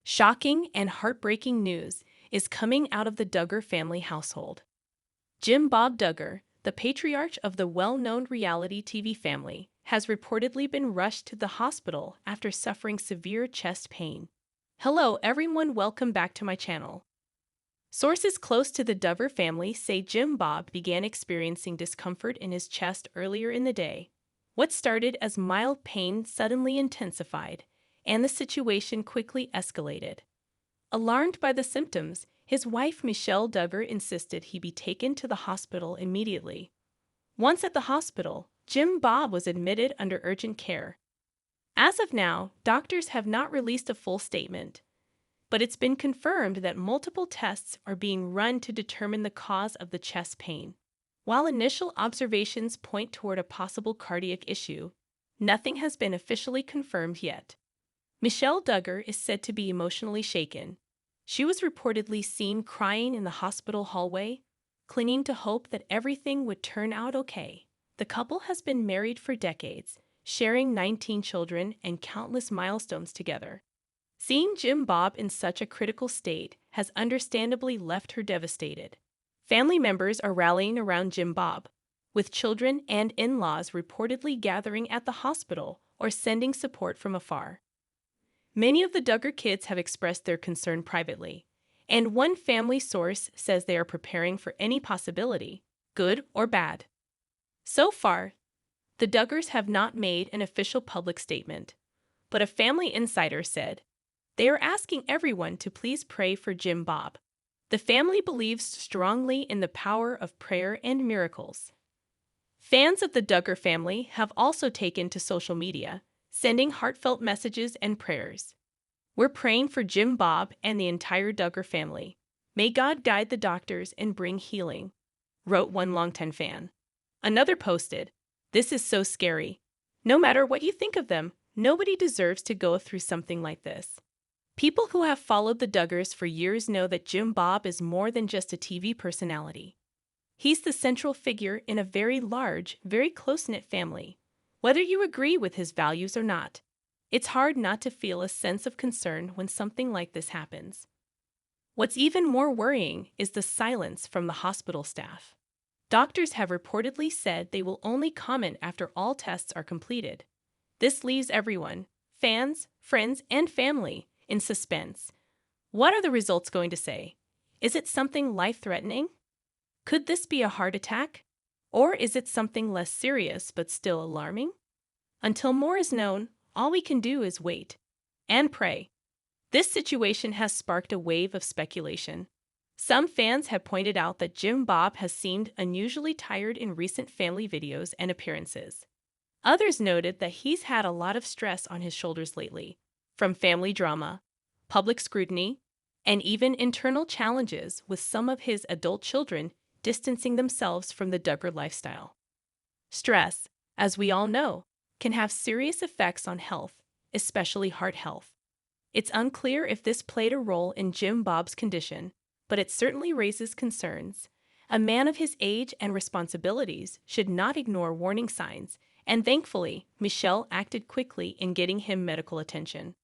Shocking and heartbreaking news is coming out of the Duggar family household. Bob Duggar, the patriarch of the well-known reality TV family, has reportedly been rushed to the hospital after suffering severe chest pain. Hello everyone, welcome back to my channel. Sources close to the Duggar family say Bob began experiencing discomfort in his chest earlier in the day. What started as mild pain suddenly intensified, and the situation quickly escalated. Alarmed by the symptoms, his wife Michelle Duggar insisted he be taken to the hospital immediately. Once at the hospital, Bob was admitted under urgent care. As of now, doctors have not released a full statement, but it's been confirmed that multiple tests are being run to determine the cause of the chest pain. While initial observations point toward a possible cardiac issue, nothing has been officially confirmed yet. Michelle Duggar is said to be emotionally shaken. She was reportedly seen crying in the hospital hallway, clinging to hope that everything would turn out okay. The couple has been married for decades, sharing 19 children and countless milestones together. Seeing Bob in such a critical state has understandably left her devastated. Family members are rallying around Bob, with children and in-laws reportedly gathering at the hospital or sending support from afar. Many of the Duggar kids have expressed their concern privately, and one family source says they are preparing for any possibility, good or bad. So far, the Duggars have not made an official public statement, but a family insider said, "They are asking everyone to please pray for Bob." The family believes strongly in the power of prayer and miracles. Fans of the Duggar family have also taken to social media, sending heartfelt messages and prayers. "We're praying for Bob and the entire Duggar family. May God guide the doctors and bring healing," wrote one longtime fan. Another posted, "This is so scary. No matter what you think of them, nobody deserves to go through something like this." People who have followed the Duggars for years know that Bob is more than just a TV personality. He's the central figure in a very large, very close-knit family. Whether you agree with his values or not, it's hard not to feel a sense of concern when something like this happens. What's even more worrying is the silence from the hospital staff. Doctors have reportedly said they will only comment after all tests are completed. This leaves everyone, fans, friends, and family, in suspense. What are the results going to say? Is it something life-threatening? Could this be a heart attack? Or is it something less serious but still alarming? Until more is known, all we can do is wait and pray. This situation has sparked a wave of speculation. Some fans have pointed out that Bob has seemed unusually tired in recent family videos and appearances. Others noted that he's had a lot of stress on his shoulders lately, from family drama, public scrutiny, and even internal challenges with some of his adult children distancing themselves from the Duggar lifestyle. Stress, as we all know, can have serious effects on health, especially heart health. It's unclear if this played a role in Bob's condition, but it certainly raises concerns. A man of his age and responsibilities should not ignore warning signs, and thankfully, Michelle acted quickly in getting him medical attention.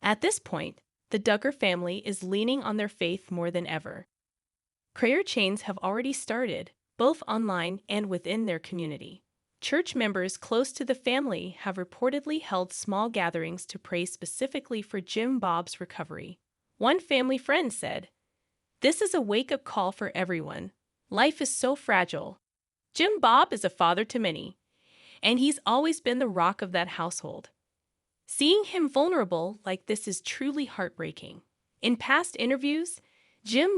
At this point, the Duggar family is leaning on their faith more than ever. Prayer chains have already started, both online and within their community. Church members close to the family have reportedly held small gatherings to pray specifically for Bob's recovery. One family friend said, "This is a wake-up call for everyone. Life is so fragile. Bob is a father to many, and he's always been the rock of that household. Seeing him vulnerable like this is truly heartbreaking." In past interviews,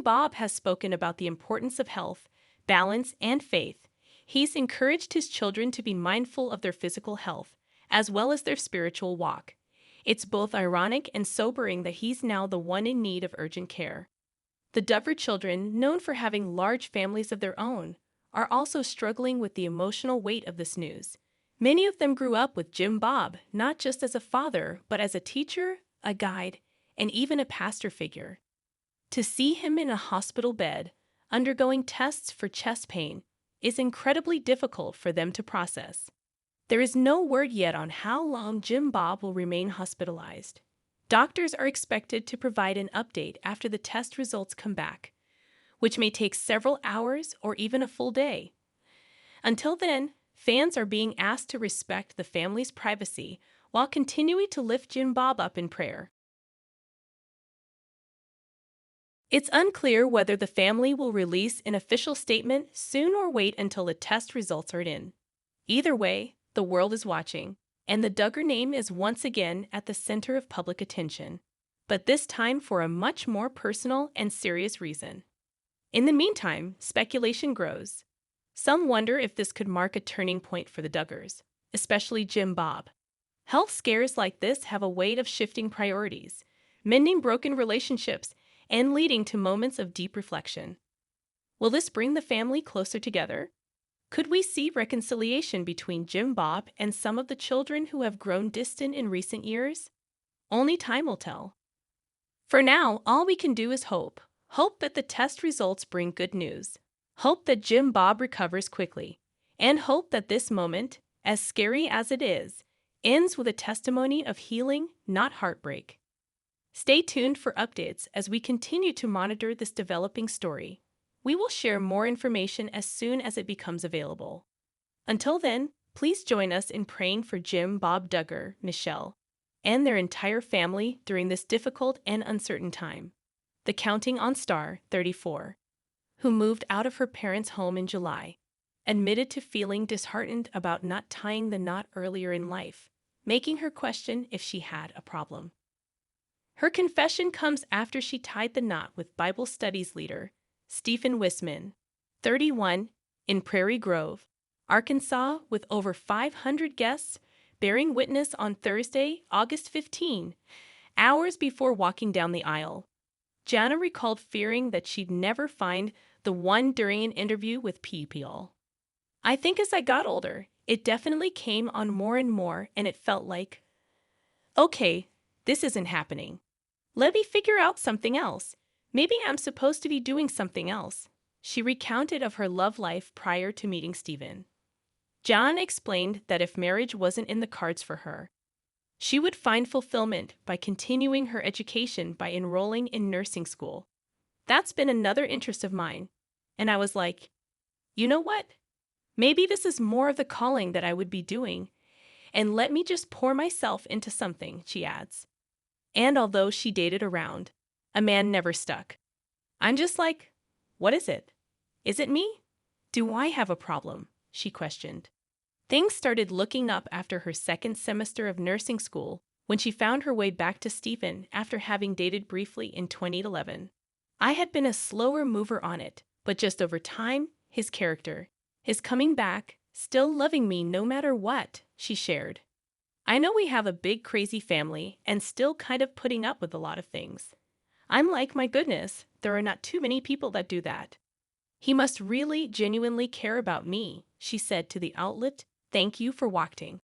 Bob has spoken about the importance of health, balance, and faith. He's encouraged his children to be mindful of their physical health, as well as their spiritual walk. It's both ironic and sobering that he's now the one in need of urgent care. The Duggar children, known for having large families of their own, are also struggling with the emotional weight of this news. Many of them grew up with Bob, not just as a father, but as a teacher, a guide, and even a pastor figure. To see him in a hospital bed, undergoing tests for chest pain, is incredibly difficult for them to process. There is no word yet on how long Bob will remain hospitalized. Doctors are expected to provide an update after the test results come back, which may take several hours or even a full day. Until then, fans are being asked to respect the family's privacy while continuing to lift Jim Bob up in prayer. It's unclear whether the family will release an official statement soon or wait until the test results are in. Either way, the world is watching, and the Duggar name is once again at the center of public attention, but this time for a much more personal and serious reason. In the meantime, speculation grows. Some wonder if this could mark a turning point for the Duggars, especially Jim Bob. Health scares like this have a way of shifting priorities, mending broken relationships, and leading to moments of deep reflection. Will this bring the family closer together? Could we see reconciliation between Jim Bob and some of the children who have grown distant in recent years? Only time will tell. For now, all we can do is hope. Hope that the test results bring good news. Hope that Jim Bob recovers quickly. And hope that this moment, as scary as it is, ends with a testimony of healing, not heartbreak. Stay tuned for updates as we continue to monitor this developing story. We will share more information as soon as it becomes available. Until then, please join us in praying for Jim Bob Duggar, Michelle, and their entire family during this difficult and uncertain time. The Counting on Star, 34, who moved out of her parents' home in July, admitted to feeling disheartened about not tying the knot earlier in life, making her question if she had a problem. Her confession comes after she tied the knot with Bible studies leader Stephen Wisman, 31, in Prairie Grove, Arkansas, with over 500 guests bearing witness on Thursday, August 15, hours before walking down the aisle. Jana recalled fearing that she'd never find the one during an interview with People. I think as I got older, it definitely came on more and more, and it felt like, okay, this isn't happening. Let me figure out something else. Maybe I'm supposed to be doing something else. She recounted of her love life prior to meeting Stephen. John explained that if marriage wasn't in the cards for her, she would find fulfillment by continuing her education by enrolling in nursing school. That's been another interest of mine. And I was like, you know what? Maybe this is more of the calling that I would be doing. And let me just pour myself into something, she adds. And although she dated around, a man never stuck. I'm just like, what is it? Is it me? Do I have a problem? She questioned. Things started looking up after her second semester of nursing school when she found her way back to Stephen after having dated briefly in 2011. I had been a slower mover on it, but just over time, his character, his coming back, still loving me no matter what, she shared. I know we have a big crazy family and still kind of putting up with a lot of things. I'm like, my goodness, there are not too many people that do that. He must really genuinely care about me, she said to the outlet. Thank you for watching.